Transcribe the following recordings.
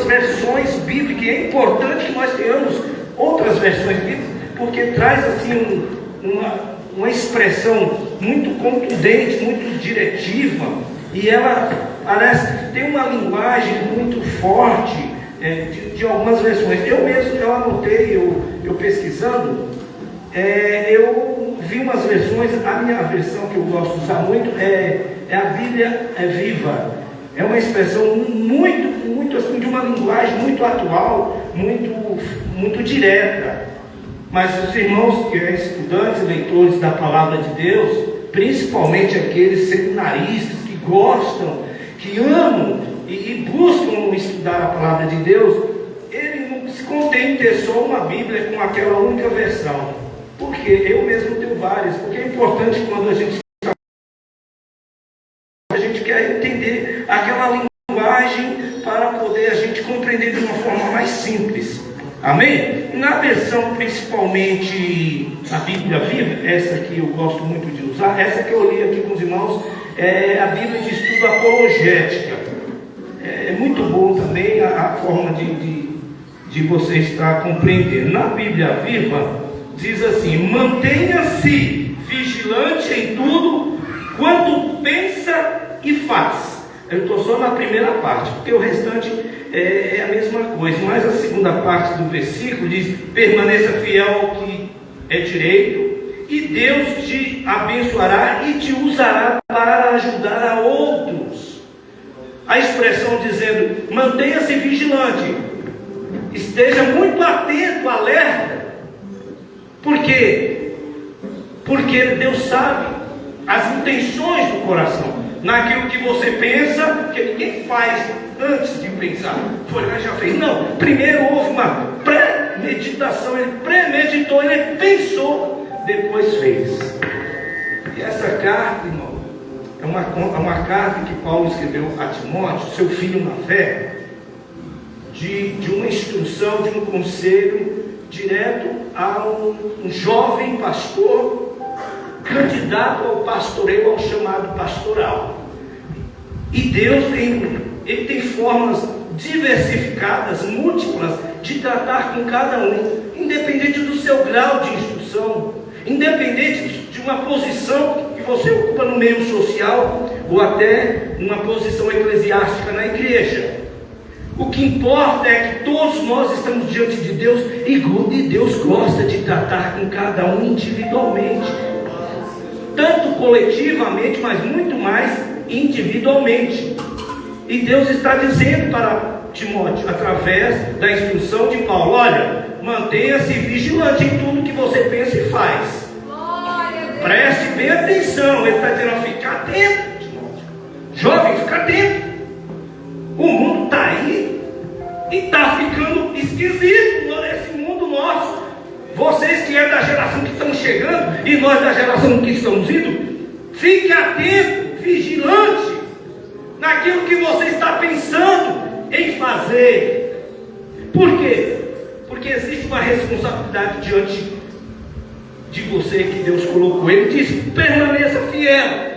versões bíblicas. E é importante que nós tenhamos outras versões bíblicas, porque traz assim uma expressão muito contundente, muito diretiva, e ela parece que tem uma linguagem muito forte de algumas versões. Eu anotei, eu pesquisando, eu vi umas versões. A minha versão que eu gosto de usar muito é a Bíblia Viva. É uma expressão muito assim, de uma linguagem muito atual, muito direta. Mas os irmãos que são estudantes e leitores da palavra de Deus, principalmente aqueles seminaristas que gostam, que amam e buscam estudar a palavra de Deus, ele não se contém em ter só uma Bíblia com aquela única versão. Porque eu mesmo tenho várias. Porque é importante quando a gente quer entender aquela linguagem para poder a gente compreender de uma forma mais simples. Amém? Na versão principalmente a Bíblia Viva, essa que eu gosto muito de usar, essa que eu li aqui com os irmãos, é a Bíblia de Estudo Apologética. É muito bom também a forma de você estar compreendendo. Na Bíblia Viva diz assim: mantenha-se vigilante em tudo quanto pensa e faz. Eu estou só na primeira parte, porque o restante é a mesma coisa. Mas a segunda parte do versículo diz: permaneça fiel ao que é direito, e Deus te abençoará e te usará para ajudar a outros. A expressão dizendo: mantenha-se vigilante, esteja muito atento, alerta. Por quê? Porque Deus sabe as intenções do coração. Naquilo que você pensa, que ninguém faz antes de pensar. Foi lá, já fez. Não, primeiro houve uma pré-meditação. Ele premeditou, ele pensou, depois fez. E essa carta, irmão, é uma carta que Paulo escreveu a Timóteo, seu filho na fé, de uma instrução, de um conselho direto a um jovem pastor candidato ao pastoreio, ao chamado pastoral. E Deus tem formas diversificadas, múltiplas, de tratar com cada um, independente do seu grau de instrução, independente de uma posição que você ocupa no meio social, ou até uma posição eclesiástica na igreja. O que importa é que todos nós estamos diante de Deus, e Deus gosta de tratar com cada um individualmente, tanto coletivamente, mas muito mais individualmente. E Deus está dizendo para Timóteo, através da instrução de Paulo: olha, mantenha-se vigilante em tudo que você pensa e faz. Preste bem atenção. Ele está dizendo: fica atento, Timóteo. Jovem, fica atento. O mundo está aí e está ficando esquisito esse mundo nosso. Vocês que é da geração que estão chegando e nós da geração que estamos indo, fique atento, vigilante naquilo que você está pensando em fazer. Por quê? Porque existe uma responsabilidade diante de você que Deus colocou. Ele diz: permaneça fiel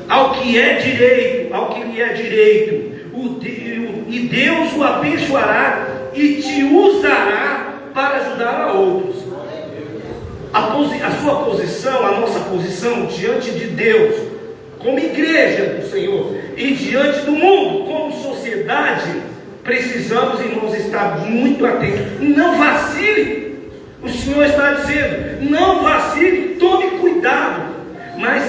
ao que é direito, ao que lhe é direito, e Deus o abençoará e te usará para ajudar a outros. A sua posição, a nossa posição diante de Deus, como igreja do Senhor, e diante do mundo, como sociedade, precisamos, irmãos, estar muito atentos. Não vacile. O Senhor está dizendo: não vacile, tome cuidado. Mas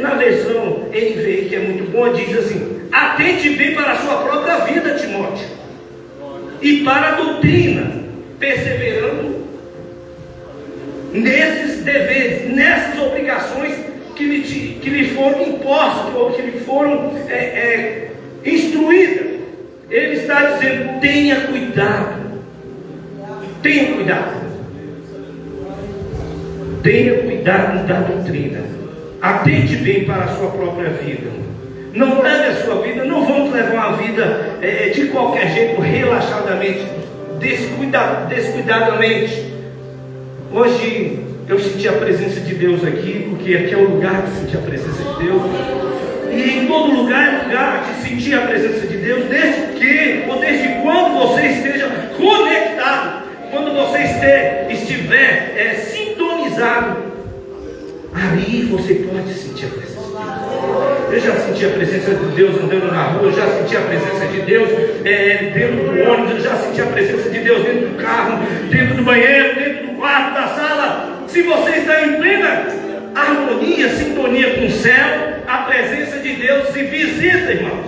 na versão NVI, que é muito boa, diz assim: atente bem para a sua própria vida, Timóteo, e para a doutrina, perseverando nesses deveres, nessas obrigações que lhe foram impostas, ou que lhe foram instruídas. Ele está dizendo: tenha cuidado, tenha cuidado, tenha cuidado da doutrina, atente bem para a sua própria vida. Não leve a sua vida, não vamos levar uma vida de qualquer jeito, relaxadamente, descuidadamente. Hoje eu senti a presença de Deus aqui, porque aqui é o lugar de sentir a presença de Deus. E em todo lugar é lugar de sentir a presença de Deus, desde que senti a presença de Deus andando na rua, eu já senti a presença de Deus dentro do ônibus, eu já senti a presença de Deus dentro do carro, dentro do banheiro, dentro do quarto, da sala. Se você está em plena harmonia, sintonia com o céu, a presença de Deus se visita, irmãos.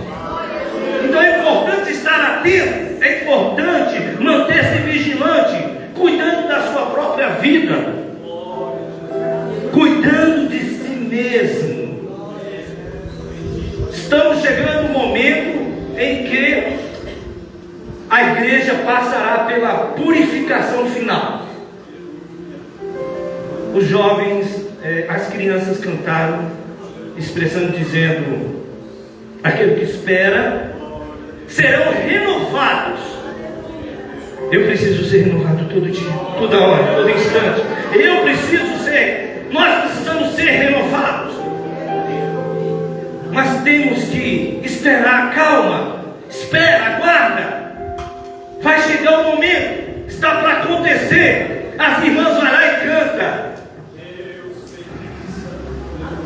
Então é importante estar atento, é importante manter-se vigilante, cuidando da sua própria vida, cuidando de si mesmo. Estamos chegando no momento em que a igreja passará pela purificação final. Os jovens, as crianças cantaram, expressando, dizendo: aquele que espera serão renovados. Eu preciso ser renovado todo dia, toda hora, todo instante. Nós precisamos ser renovados. Mas temos que esperar, calma, espera, aguarda. Vai chegar o momento, está para acontecer. As irmãs vão lá e cantam.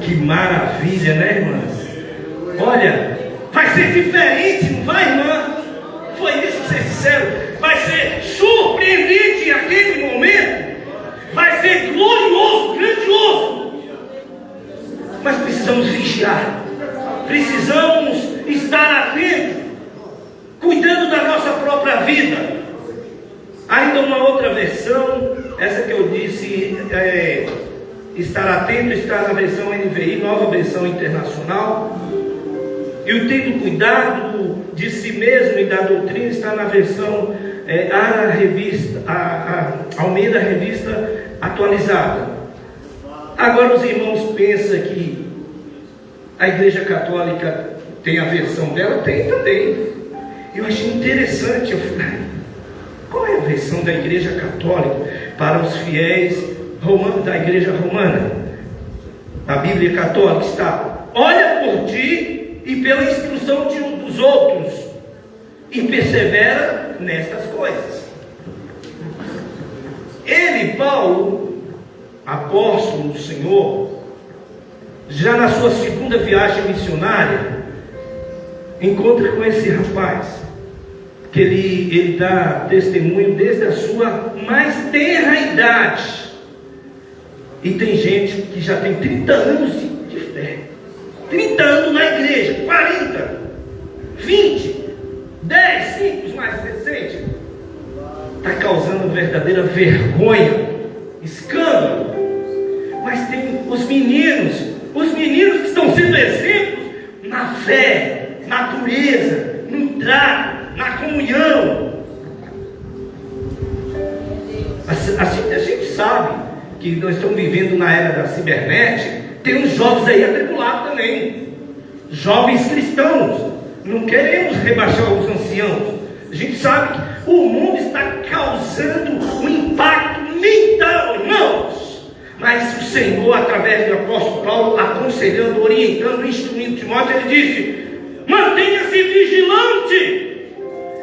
Que maravilha, né, irmãs? Olha, vai ser diferente, não vai, irmã? Foi isso que vocês disseram. Vai ser surpreendente aquele momento. Vai ser glorioso, grandioso. Mas precisamos vigiar. Precisamos estar atentos, cuidando da nossa própria vida. Ainda uma outra versão, essa que eu disse, estar atento, está na versão NVI, nova versão internacional. E o tendo cuidado de si mesmo e da doutrina está na versão Almeida Revista Atualizada. Agora os irmãos pensam que a Igreja Católica tem a versão dela? Tem também. Eu achei interessante. Eu falei: qual é a versão da Igreja Católica para os fiéis da Igreja Romana? A Bíblia Católica está: olha por ti e pela instrução de um dos outros, e persevera nestas coisas. Ele, Paulo, apóstolo do Senhor, já na sua segunda viagem missionária, encontra com esse rapaz, que ele dá testemunho desde a sua mais tenra idade. E tem gente que já tem 30 anos de fé, 30 anos na igreja, 40, 20, 10, 5 os mais recentes. Está causando verdadeira vergonha, escândalo. Mas tem os meninos que estão sendo exemplos na fé, na pureza, no trato, na comunhão. A gente sabe que nós estamos vivendo na era da cibernética. Tem uns jovens aí atribulados também, jovens cristãos. Não queremos rebaixar os anciãos. A gente sabe que o mundo está causando um impacto mental, irmãos. Mas o Senhor, através do apóstolo Paulo, aconselhando, orientando, instruindo Timóteo, ele disse: mantenha-se vigilante.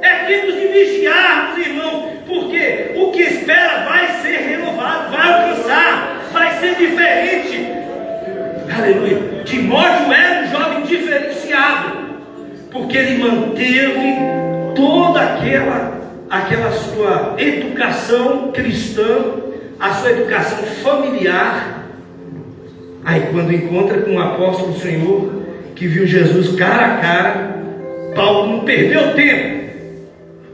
É tempo de vigiarmos, irmãos, porque o que espera vai ser renovado, vai alcançar, vai ser diferente. Aleluia. Timóteo era um jovem diferenciado, porque ele manteve toda aquela sua educação cristã, a sua educação familiar. Aí quando encontra com o apóstolo do Senhor, que viu Jesus cara a cara, Paulo não perdeu tempo.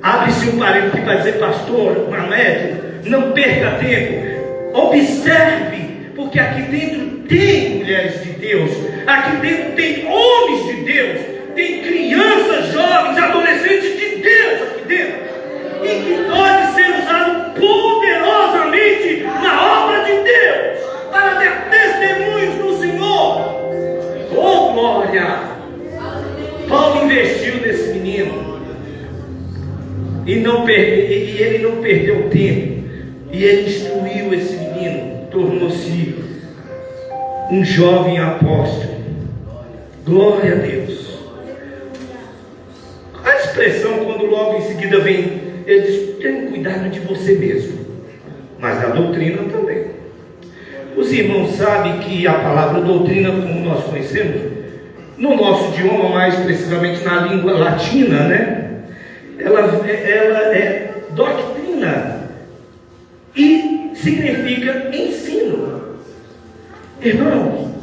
Abre-se um parênteses aqui para dizer: pastor, médico, não perca tempo, observe, porque aqui dentro tem mulheres de Deus, aqui dentro tem homens de Deus, tem crianças, jovens, adolescentes de Deus aqui dentro, e que pode ser usado poderosamente na obra de Deus, para ter testemunhos do Senhor. Oh glória! Paulo investiu nesse menino, e ele não perdeu tempo, e ele instruiu esse menino, tornou-se um jovem apóstolo. Glória a Deus. A expressão, quando logo em seguida vem, ele diz: tenha cuidado de você mesmo, mas da doutrina também. Os irmãos sabem que a palavra doutrina, como nós conhecemos, no nosso idioma, mais precisamente na língua latina, né? Ela é doutrina e significa ensino. Irmãos,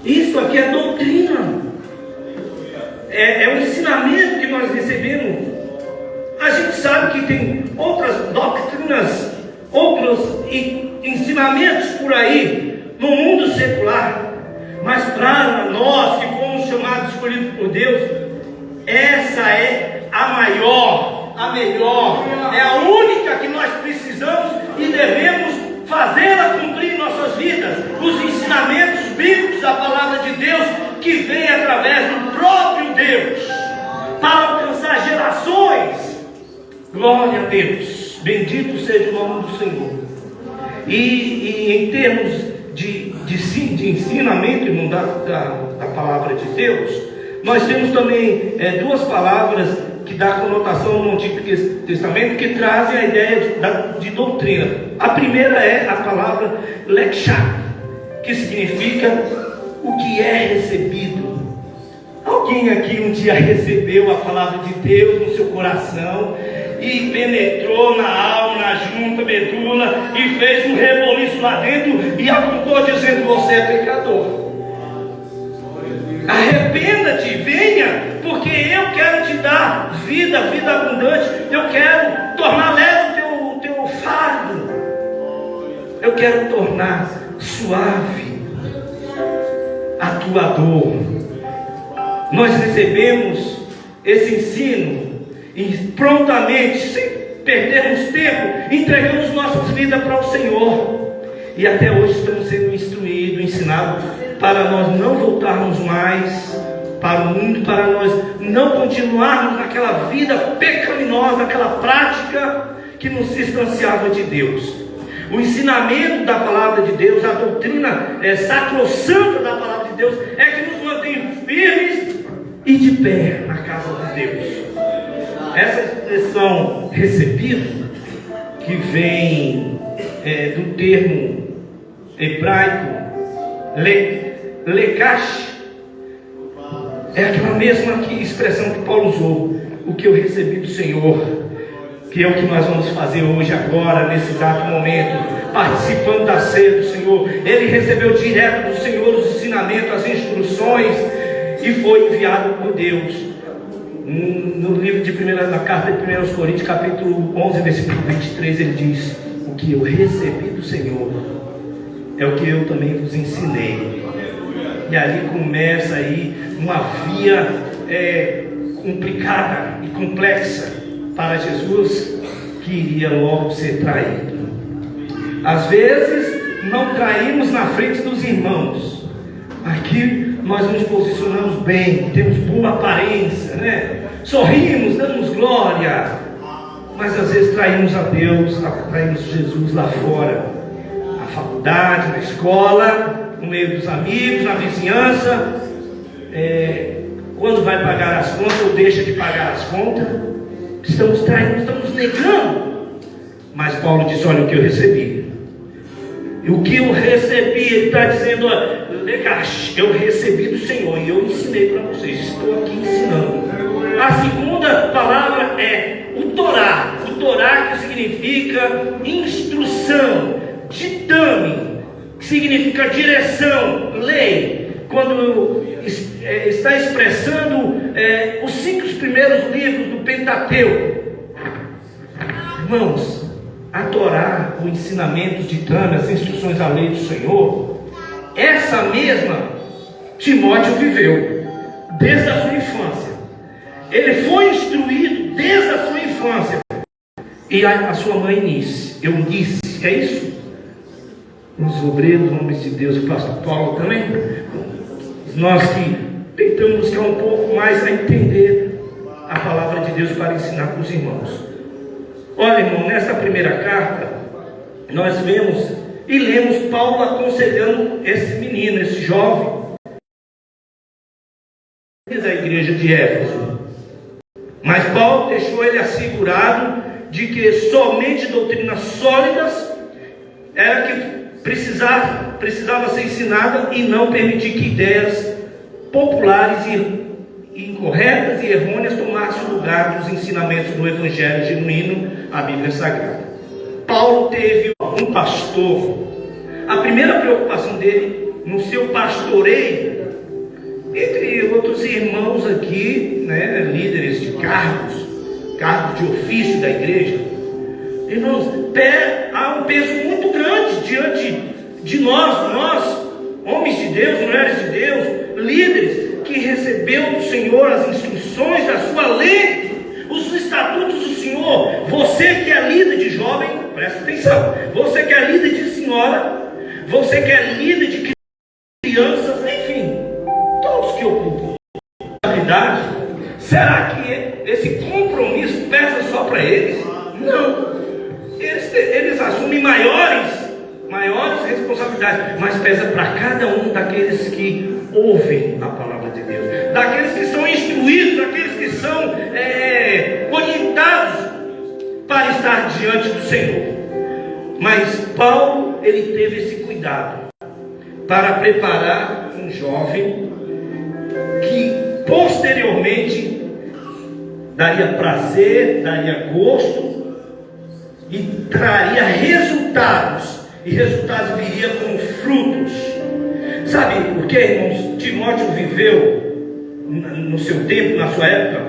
isso aqui é doutrina, é um ensinamento que nós recebemos. A gente sabe que tem outras doutrinas, outros ensinamentos por aí no mundo secular, mas para nós que fomos chamados, escolhidos por Deus, essa é a maior, a melhor, é a única que nós precisamos e devemos fazê-la cumprir em nossas vidas. Os ensinamentos bíblicos da palavra de Deus, que vem através do próprio Deus para alcançar gerações. Glória a Deus, bendito seja o nome do Senhor. E em termos de ensinamento, irmão, da palavra de Deus, nós temos também duas palavras que dá conotação no Antigo Testamento, que trazem a ideia de doutrina. A primeira é a palavra lexá, que significa o que é recebido. Alguém aqui um dia recebeu a palavra de Deus no seu coração e penetrou na alma, na junta, medula, e fez um reboliço lá dentro e apontou dizendo: você é pecador, arrependa-te, venha, porque eu quero te dar vida abundante, eu quero tornar leve o teu fardo, eu quero tornar suave a tua dor. Nós recebemos esse ensino e prontamente, sem perdermos tempo, entregamos nossas vidas para o Senhor. E até hoje estamos sendo instruídos, ensinados, para nós não voltarmos mais para o mundo, para nós não continuarmos naquela vida pecaminosa, naquela prática que nos distanciava de Deus. O ensinamento da palavra de Deus, a doutrina sacrossanta da palavra de Deus, é que nos mantém firmes e de pé na casa de Deus. Essa expressão recebido, que vem do termo hebraico lekash, é aquela mesma expressão que Paulo usou: o que eu recebi do Senhor, que é o que nós vamos fazer hoje, agora, nesse exato momento, participando da ceia do Senhor. Ele recebeu direto do Senhor os ensinamentos, as instruções, e foi enviado por Deus. No livro na carta de 1 Coríntios, capítulo 11, versículo 23, ele diz: o que eu recebi do Senhor é o que eu também vos ensinei. E ali começa aí uma via complicada e complexa para Jesus, que iria logo ser traído. Às vezes não traímos na frente dos irmãos. Aqui nós nos posicionamos bem, temos boa aparência, né? Sorrimos, damos glória, mas às vezes traímos a Deus, traímos Jesus lá fora, na faculdade, na escola, no meio dos amigos, na vizinhança. Quando vai pagar as contas ou deixa de pagar as contas, estamos traindo, estamos negando. Mas Paulo diz: olha, o que eu recebi. E o que eu recebi, ele está dizendo: eu recebi do Senhor e eu ensinei para vocês, estou aqui ensinando. A segunda palavra é o Torá. O Torá, que significa instrução, ditame, que significa direção, lei. Quando está expressando os 5 primeiros livros do Pentateuco. Irmãos, a Torá, o ensinamento, ditame, as instruções, a lei do Senhor, essa mesma Timóteo viveu desde a sua infância. Ele foi instruído desde a sua infância. E a sua mãe Eunice, é isso? Os obreiros, homens de Deus, o pastor Paulo também. Nós que tentamos buscar um pouco mais a entender a palavra de Deus para ensinar para os irmãos. Olha, irmão, nessa primeira carta, nós vemos e lemos Paulo aconselhando esse menino, esse jovem, da igreja de Éfeso. Mas Paulo deixou ele assegurado de que somente doutrinas sólidas era que precisava ser ensinada, e não permitir que ideias populares e incorretas e errôneas tomassem o lugar dos ensinamentos do Evangelho genuíno, a Bíblia Sagrada. Paulo teve um pastor. A primeira preocupação dele no seu pastoreio, entre outros irmãos aqui, né, líderes de cargos de ofício da igreja, irmãos, há um peso muito grande diante de nós, homens de Deus, mulheres de Deus, líderes, que recebeu do Senhor as instruções da sua lei, os estatutos do Senhor. Você que é líder de jovem, presta atenção, você que é líder de senhora, você que é líder de crianças, enfim, todos que ocupam responsabilidade, será que esse compromisso pesa só para eles? Não, eles assumem maiores responsabilidades, mas pesa para cada um daqueles que ouvem a palavra de Deus, daqueles que são instruídos, daqueles que são orientados para estar diante do Senhor. Mas Paulo, ele teve esse cuidado para preparar um jovem que posteriormente daria prazer, daria gosto e traria resultados, e resultados viriam com frutos. Sabe por quê, irmãos? Timóteo viveu no seu tempo, na sua época,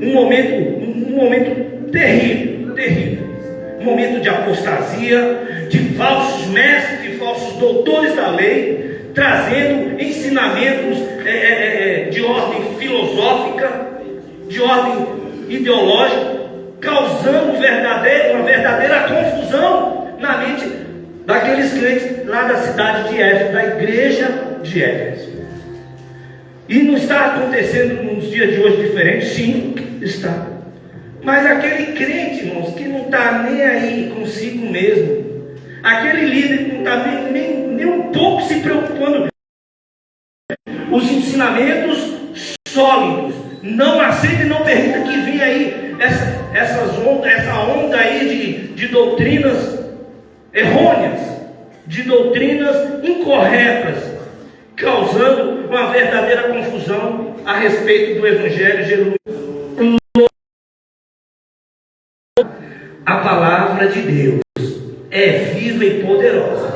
um momento terrível, um momento de apostasia, de falsos mestres, de falsos doutores da lei, trazendo ensinamentos de ordem filosófica, de ordem ideológica, causando uma verdadeira confusão na mente daqueles crentes lá da cidade de Éfeso, da igreja de Éfeso. E não está acontecendo nos dias de hoje diferente? Sim, está. Mas aquele crente, irmãos, que não está nem aí consigo mesmo, aquele líder que não está nem um pouco se preocupando, os ensinamentos sólidos, não aceita e não permita que venha aí essa onda aí de doutrinas errôneas, de doutrinas incorretas, causando uma verdadeira confusão a respeito do Evangelho genuíno. A palavra de Deus é viva e poderosa.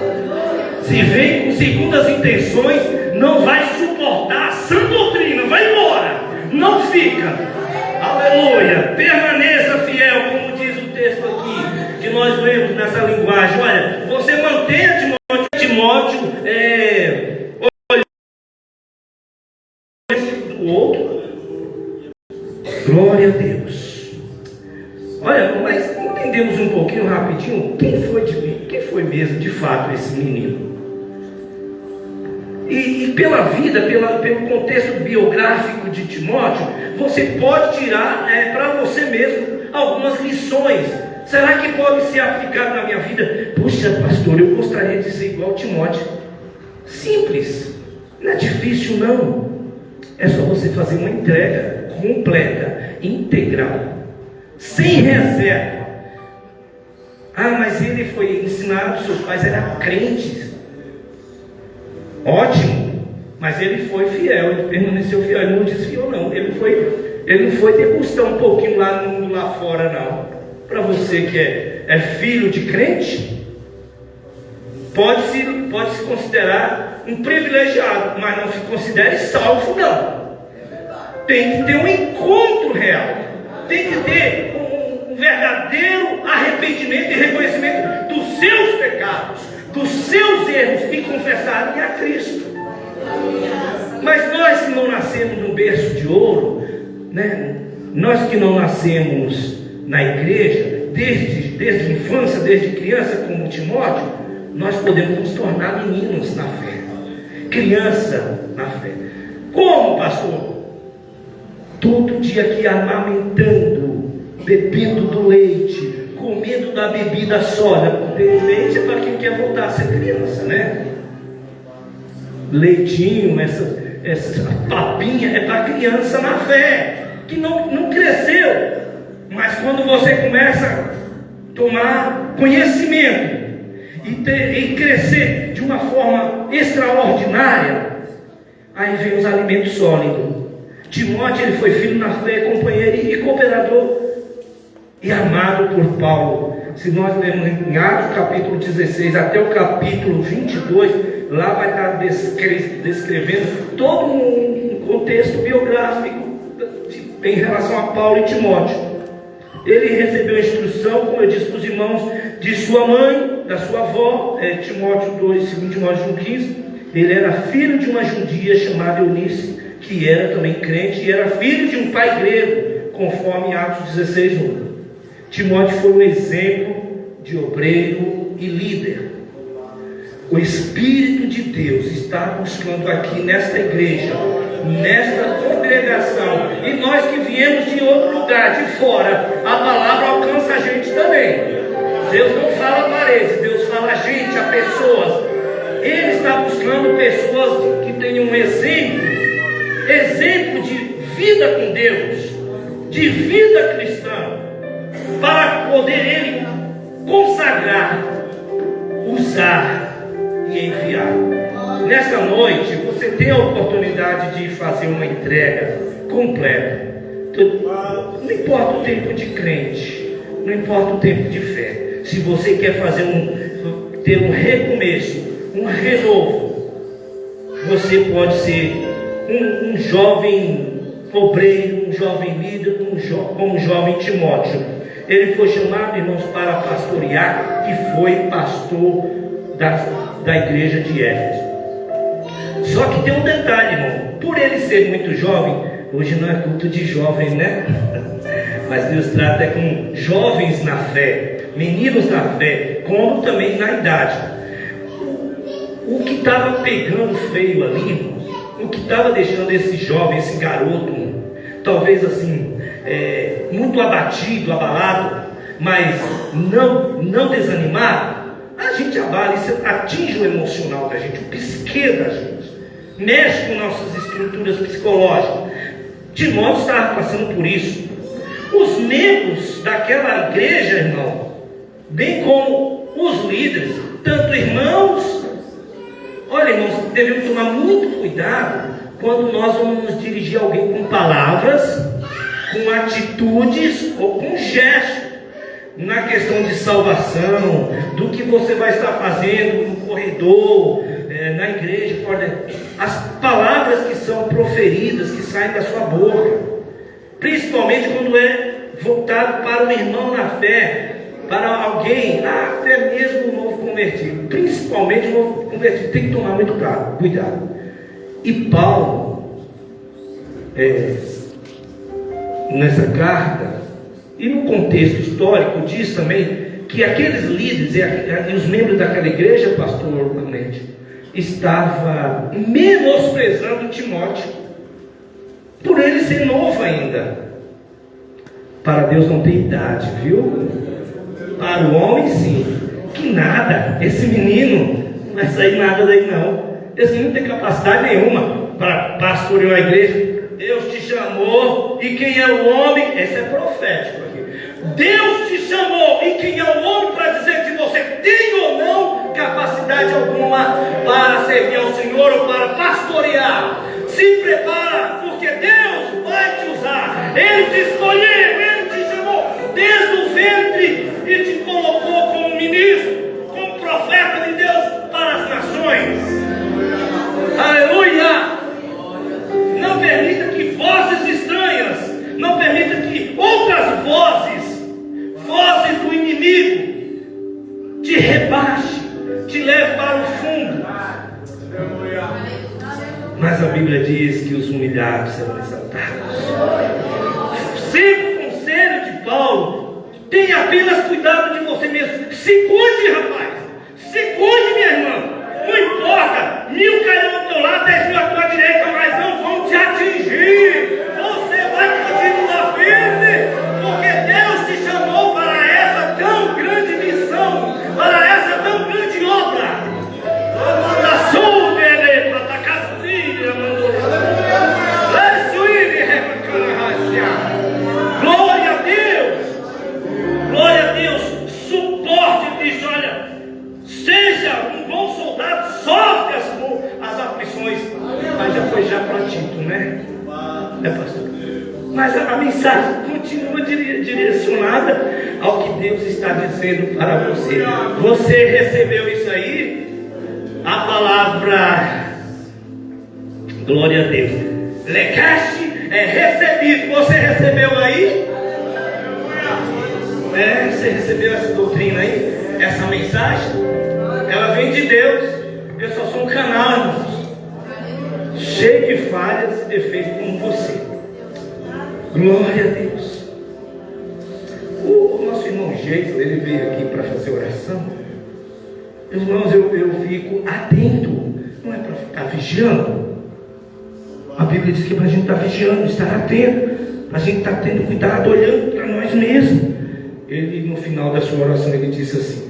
Se vem com segundas intenções, não vai suportar a sã doutrina, vai embora, não fica. Aleluia, permaneça fiel, como diz o texto aqui, que nós lemos nessa linguagem. Olha, você mantenha Timóteo do outro. Glória a Deus. Olha, mas entendemos um pouquinho rapidinho quem foi mesmo de fato esse menino. E pela vida, pelo contexto biográfico de Timóteo, você pode tirar para você mesmo algumas lições. Será que pode ser aplicado na minha vida? Puxa, pastor, eu gostaria de ser igual a Timóteo. Simples, não é difícil não. É só você fazer uma entrega completa, integral, sem reserva. Ah, mas ele foi ensinado, seus pais eram crentes. Ótimo, mas ele foi fiel, ele permaneceu fiel, ele não desfiou não. Ele não foi degustar um pouquinho lá no mundo lá fora não. Para você que é filho de crente, pode se considerar um privilegiado, mas não se considere salvo não. Tem que ter um encontro real, tem que ter um verdadeiro arrependimento e reconhecimento dos seus pecados, dos seus erros, e confessarem a Cristo. Mas nós que não nascemos num berço de ouro, né? Nós que não nascemos na igreja, desde a infância, desde criança, como Timóteo, nós podemos nos tornar meninos na fé, criança na fé. Como, pastor? Todo dia aqui amamentando, bebendo do leite, comendo da bebida sólida, porque leite é para quem quer voltar a ser criança, né? Leitinho, essa papinha é para criança na fé, que não cresceu. Mas quando você começa a tomar conhecimento e crescer de uma forma extraordinária, Aí vem os alimentos sólidos. Timóteo, ele foi filho na fé, companheiro e cooperador e amado por Paulo. Se nós lermos em Atos capítulo 16 até o capítulo 22, lá vai estar descrevendo todo um contexto biográfico em relação a Paulo e Timóteo. Ele recebeu a instrução, como eu disse para os irmãos, de sua mãe, da sua avó, Timóteo 2, 2 Timóteo 1,15. Ele era filho de uma judia chamada Eunice, que era também crente, e era filho de um pai grego, conforme Atos 16:1. Timóteo foi um exemplo de obreiro e líder. O Espírito de Deus está buscando aqui nesta igreja, nesta congregação, e nós que viemos de outro lugar, de fora, a palavra alcança a gente também. Deus não fala a paredes, Deus fala a gente, a pessoas. Ele está buscando pessoas que tenham um exemplo de vida com Deus, de vida cristã, para poder ele consagrar, usar e enviar. Nesta noite você tem a oportunidade de fazer uma entrega completa. Não importa o tempo de crente, não importa o tempo de fé. Se você quer fazer ter um recomeço, um renovo, você pode ser um jovem obreiro, um jovem líder, como o jovem Timóteo. Ele foi chamado, irmãos, para pastorear, e foi pastor da igreja de Éfeso. Só que tem um detalhe, irmão. Por ele ser muito jovem, hoje não é culto de jovem, né? Mas Deus trata com jovens na fé, meninos na fé, como também na idade. O que estava pegando feio ali, irmãos, o que estava deixando esse jovem, esse garoto, talvez assim, muito abatido, abalado, mas não desanimado, a gente abala, isso atinge o emocional da gente, o psique da gente, mexe com nossas estruturas psicológicas. Timóteo estava passando por isso. Os membros daquela igreja, irmão, bem como os líderes, tanto irmãos, olha, irmãos, devemos tomar muito cuidado quando nós vamos nos dirigir a alguém com palavras, com atitudes ou com gestos, na questão de salvação, do que você vai estar fazendo no corredor, na igreja, as palavras que são proferidas, que saem da sua boca, principalmente quando é voltado para um irmão na fé, para alguém, até mesmo um novo convertido, principalmente um novo convertido, tem que tomar muito cuidado. E Paulo, nessa carta, e no contexto histórico, diz também que aqueles líderes e os membros daquela igreja, pastor Clemente, estava menosprezando Timóteo, por ele ser novo ainda. Para Deus não tem idade, viu? Para o homem sim, que nada, esse menino não vai sair nada daí não. Esse menino não tem capacidade nenhuma para pastorear a igreja. Deus te chamou, e quem é o homem? Esse é profético aqui. Deus te chamou, e quem é o homem para dizer que você tem ou não capacidade alguma para servir ao Senhor ou para pastorear? Se prepara, porque Deus vai te usar. Ele te escolheu, Ele te chamou desde o ventre e te colocou como ministro, como profeta de Deus para as nações. Aleluia! Não permita que vozes estranhas, não permita que outras vozes do inimigo, te rebaixe, te leve para o fundo. Mas a Bíblia diz que os humilhados serão exaltados. Sempre o conselho de Paulo: tenha apenas cuidado de você mesmo. Se cuide, rapaz, se cuide, minha irmã. Não importa, 1000 cairão ao teu lado, 10.000 à tua direita, mas não vão te atingir. Você vai continuar firme, porque Deus te chamou para essa tão grande missão, para essa tão grande obra. Glória a Deus, glória a Deus. Suporte disso, olha, seja um bom soldado, sofre as aflições, mas já foi continua direcionada ao que Deus está dizendo para você. Você recebeu isso aí? A palavra, glória a Deus, lecaste é recebido. Você recebeu aí? Você recebeu essa doutrina aí? Essa mensagem? Ela vem de Deus. Eu só sou um canal, irmãos, cheio de falhas e defeitos como você. Glória a Deus. O nosso irmão Geis, ele veio aqui para fazer oração. Irmãos, eu fico atento. Não é para ficar vigiando. A Bíblia diz que é para a gente estar vigiando, estar atento, para a gente estar tendo cuidado, olhando para nós mesmos. Ele, no final da sua oração, ele disse assim: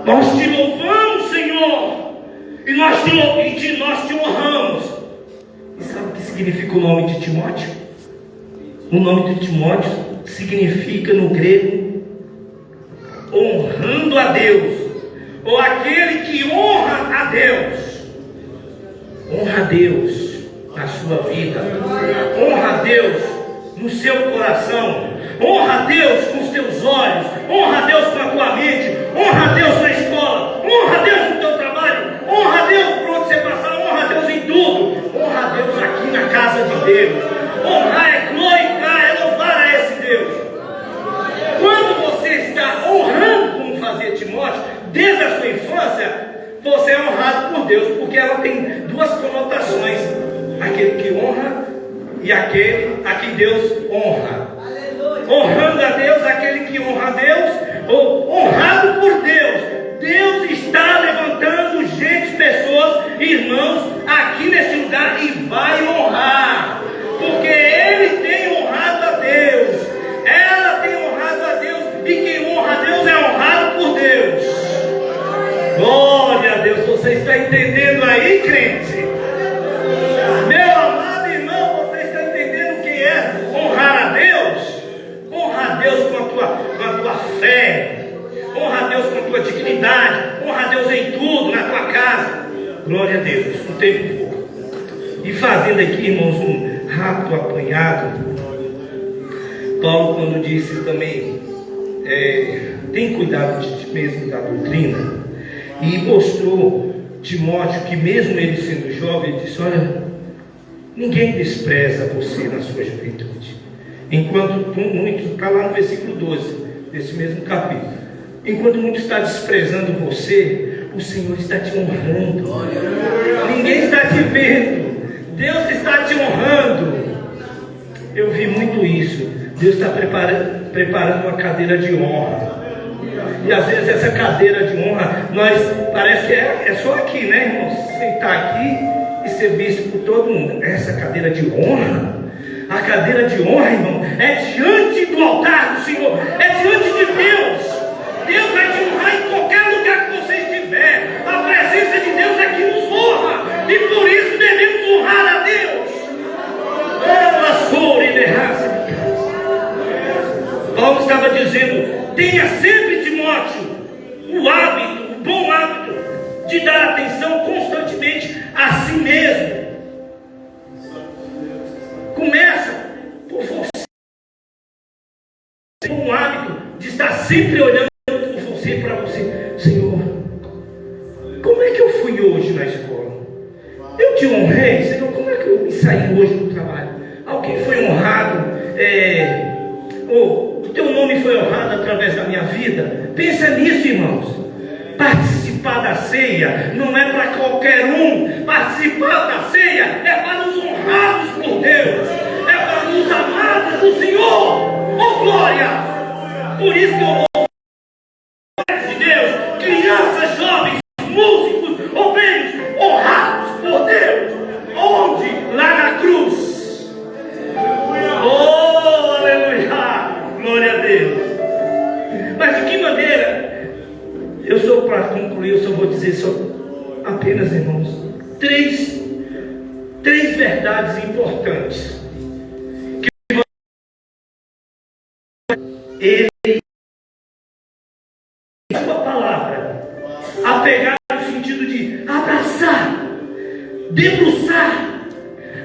nós te louvamos, Senhor, e nós te honramos. E sabe o que significa o nome de Timóteo? O nome de Timóteo significa no grego honrando a Deus, ou aquele que honra a Deus. Honra a Deus na sua vida, honra a Deus no seu coração, honra a Deus com os teus olhos, honra a Deus com a tua mente, honra a Deus na escola, honra a Deus no teu trabalho, honra a Deus por onde você passar, honra a Deus em tudo, honra a Deus aqui na casa de Deus. Honrar é glorificar, é louvar a esse Deus. Quando você está honrando, como fazia Timóteo, desde a sua infância, você é honrado por Deus, porque ela tem duas conotações: aquele que honra e aquele a quem Deus honra. Honrando a Deus, aquele que honra a Deus, ou honrado por Deus. Deus está levantando gente, pessoas, irmãos, aqui neste lugar, e vai honrar, porque Ele tem honrado a Deus, ela tem honrado a Deus, e quem honra a Deus é honrado por Deus. Glória a Deus. Você está entendendo aí, crente? Meu amado irmão, você está entendendo o que é honrar a Deus? Honra a Deus com a tua fé, honra a Deus com a tua dignidade, honra a Deus em tudo, na tua casa. Glória a Deus. Um tempo pouco. E fazendo aqui, irmãos, um rápido apanhado, Paulo, quando disse também, tem cuidado de ti mesmo da doutrina, e mostrou Timóteo que, mesmo ele sendo jovem, ele disse: olha, ninguém despreza você na sua juventude. Enquanto muitos, está lá no versículo 12 desse mesmo capítulo, enquanto muitos está desprezando você, o Senhor está te honrando. Ninguém está te vendo, Deus está te honrando. Eu vi muito isso. Deus está preparando uma cadeira de honra. E às vezes essa cadeira de honra, parece que é só aqui, né, irmãos? Sentar aqui e ser visto por todo mundo. Essa cadeira de honra, a cadeira de honra, irmão, é diante do altar do Senhor, é diante de Deus. Deus vai te honrar em qualquer lugar que você estiver. A presença de Deus é que nos honra, e por isso devemos honrar a Deus. Paulo estava dizendo: tenha sempre, Timóteo, o bom hábito de dar atenção constantemente a si mesmo. Começa por você. Um hábito de estar sempre olhando por você, para você. Senhor, como é que eu fui hoje na escola? Eu te honrei, Senhor. Como é que eu saí hoje do trabalho? Alguém foi honrado? O teu nome foi honrado através da minha vida? Pensa nisso, irmãos. Participar da ceia não é para qualquer um. Participar da ceia é para os honrados por Deus, é para os amados do Senhor. Oh, glória! Por isso que eu louvo de Deus, crianças, jovens, músicos, obreiros, honrados por Deus. Onde? Lá na cruz. Oh, aleluia! Glória a Deus. Mas de que maneira? Para concluir, eu só vou dizer apenas, irmãos, três verdades importantes que ele, sua palavra, apegar no sentido de abraçar, debruçar,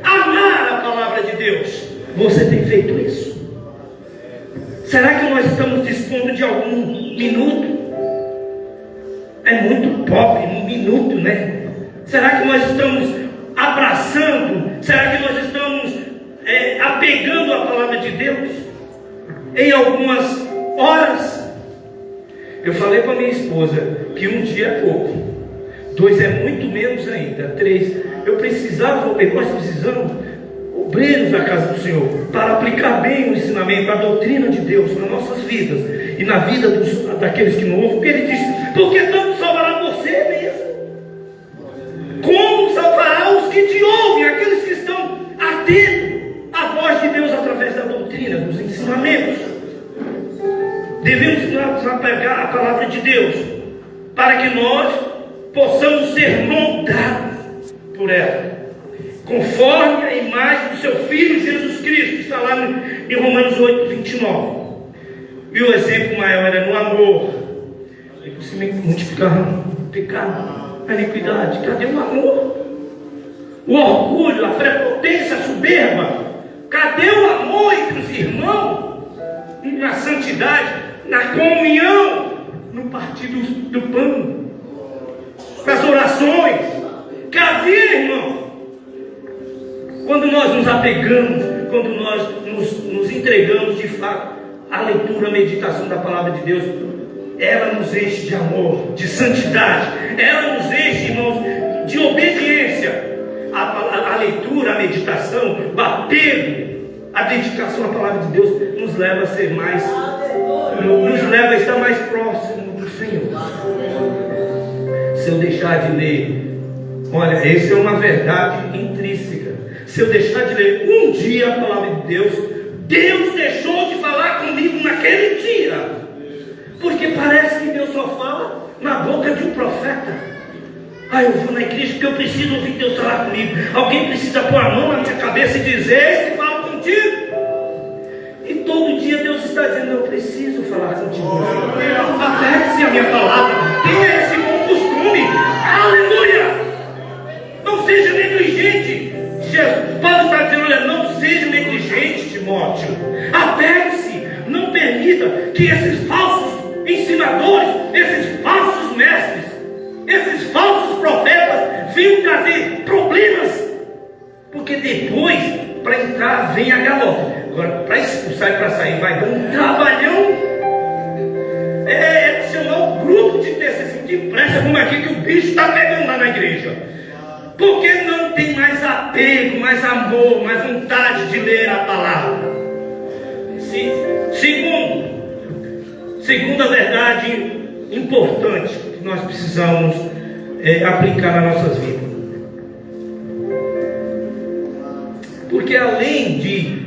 amar a palavra de Deus. Você tem feito isso? Será que nós estamos dispondo de algum minuto? É muito pop, um minuto, né? Será que nós estamos abraçando? Será que nós estamos apegando a palavra de Deus? Em algumas horas. Eu falei com a minha esposa que um dia é pouco, 2 é muito menos ainda, 3. Nós precisamos, obreiros da casa do Senhor, para aplicar bem o ensinamento, a doutrina de Deus nas nossas vidas e na vida daqueles que não ouvem. Porque ele disse: porque tanto salvará você mesmo, como salvará os que te ouvem, aqueles que estão atentos à voz de Deus através da doutrina, dos ensinamentos. Devemos nos apegar à palavra de Deus, para que nós possamos ser moldados por ela, conforme a imagem do seu Filho Jesus Cristo, que está lá em Romanos 8, 29. E o exemplo maior era no amor. E você multiplicar o pecado, a iniquidade. Cadê o amor? O orgulho, a prepotência, a soberba. Cadê o amor entre os irmãos? E na santidade, na comunhão, no partir do pão, nas orações. Cadê, irmão? Quando nós nos apegamos, quando nós nos entregamos de fato à leitura, à meditação da palavra de Deus, ela nos enche de amor, de santidade, ela nos enche, irmãos, de obediência. A leitura, a meditação, o apego, a dedicação à palavra de Deus nos leva a ser mais, nos leva a estar mais próximo do Senhor. Se eu deixar de ler, olha, essa é uma verdade intrínseca. Se eu deixar de ler um dia a palavra de Deus, Deus deixou de falar comigo naquele dia. Porque parece que Deus só fala na boca de um profeta. Eu vou na igreja porque eu preciso ouvir Deus falar comigo. Alguém precisa pôr a mão na minha cabeça e dizer: esse que fala contigo. E todo dia Deus está dizendo: eu preciso falar contigo. Apegue-se a minha palavra. Tenha esse bom costume. Aleluia! Não seja negligente. Paulo está dizendo: olha, não seja negligente, Timóteo. Apegue-se. Não permita que esses falsos ensinadores, esses falsos mestres, esses falsos profetas venham trazer problemas. Porque depois, para entrar, vem a galope. Agora, para expulsar e para sair, vai dar um trabalhão. É chamar o grupo de intercessão de pressa, como aqui que o bicho está pegando lá na igreja. Porque não tem mais apego, mais amor, mais vontade de ler a palavra. Segunda verdade importante que nós precisamos aplicar nas nossas vidas. Porque além de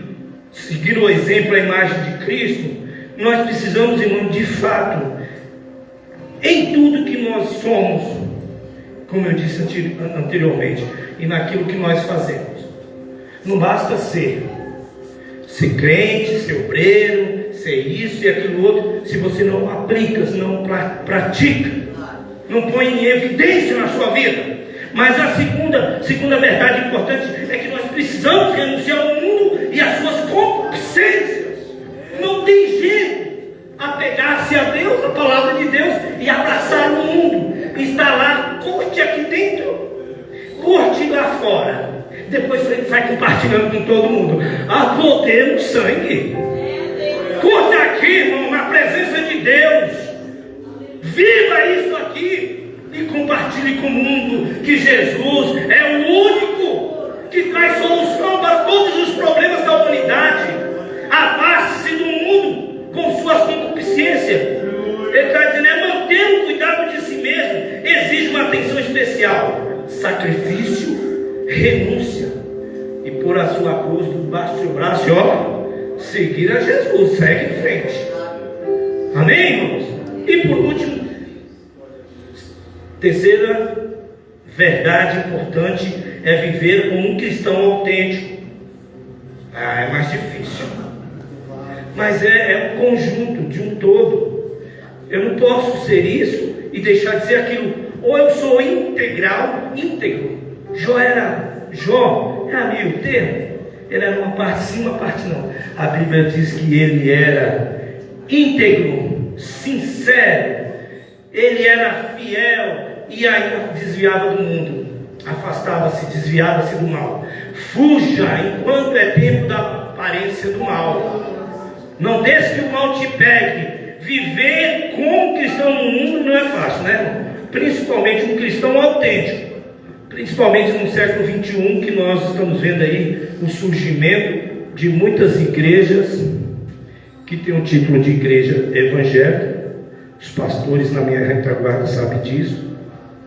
seguir o exemplo, a imagem de Cristo, nós precisamos, irmão, de fato, em tudo que nós somos, como eu disse anteriormente, e naquilo que nós fazemos. Não basta ser crente, ser obreiro, ser isso e aquilo outro, se você não aplica, se não pratica, não põe em evidência na sua vida. Mas a segunda verdade importante é que nós precisamos renunciar ao mundo e às suas concupiscências. Não tem jeito apegar-se a Deus, a palavra de Deus, e abraçar o mundo. Está lá, curte aqui dentro, curte lá fora. Depois você sai compartilhando com todo mundo. Há poder no sangue. Curta aqui, irmão, na presença de Deus. Viva isso aqui e compartilhe com o mundo que Jesus é o único que traz solução para todos os problemas da humanidade. Afaste-se do mundo com suas concupiscências. Ele está dizendo: manter o cuidado de si mesmo exige uma atenção especial, sacrifício, renúncia, e pôr a sua cruz debaixo do seu braço, seguir a Jesus, segue em frente. Amém, irmãos? E por último, terceira verdade importante é viver como um cristão autêntico. É mais difícil, mas é um conjunto de um todo. Eu não posso ser isso e deixar de ser aquilo. Ou eu sou íntegro. Jó é meio termo. Ele era uma parte sim, uma parte não. A Bíblia diz que ele era íntegro, sincero, ele era fiel e ainda desviava do mundo, afastava-se, desviava-se do mal. Fuja enquanto é tempo da aparência do mal. Não deixe que o mal te pegue. Viver com um cristão no mundo não é fácil, né, irmão? Principalmente um cristão autêntico. Principalmente no século 21, que nós estamos vendo aí o surgimento de muitas igrejas que tem o título de igreja evangélica. Os pastores na minha retaguarda sabem disso,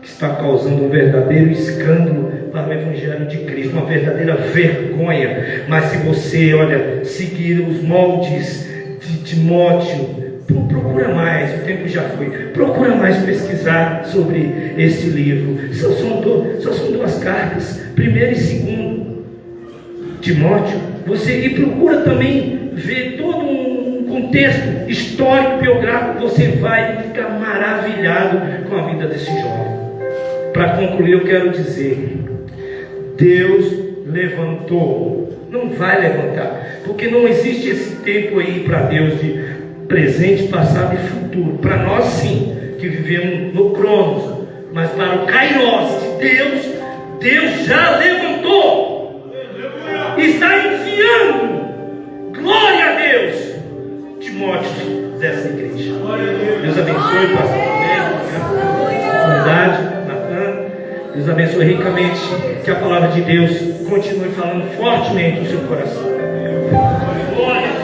que está causando um verdadeiro escândalo para o evangelho de Cristo, uma verdadeira vergonha. Mas se você, olha, seguir os moldes de Timóteo, procura mais, o tempo já foi, procura mais pesquisar sobre este livro. Só são duas cartas, 1ª e 2ª Timóteo. E procura também ver todo um contexto histórico, biográfico. Você vai ficar maravilhado com a vida desse jovem. Para concluir, eu quero dizer: Deus levantou, não vai levantar, porque não existe esse tempo aí para Deus de presente, passado e futuro. Para nós sim, que vivemos no Cronos, mas para o Kairos de Deus, Deus já levantou, está enviando, glória a Deus, Timóteo dessa igreja. Deus abençoe, pastor, bondade, Natan. Deus abençoe ricamente, que a palavra de Deus continue falando fortemente no seu coração. Glória a Deus.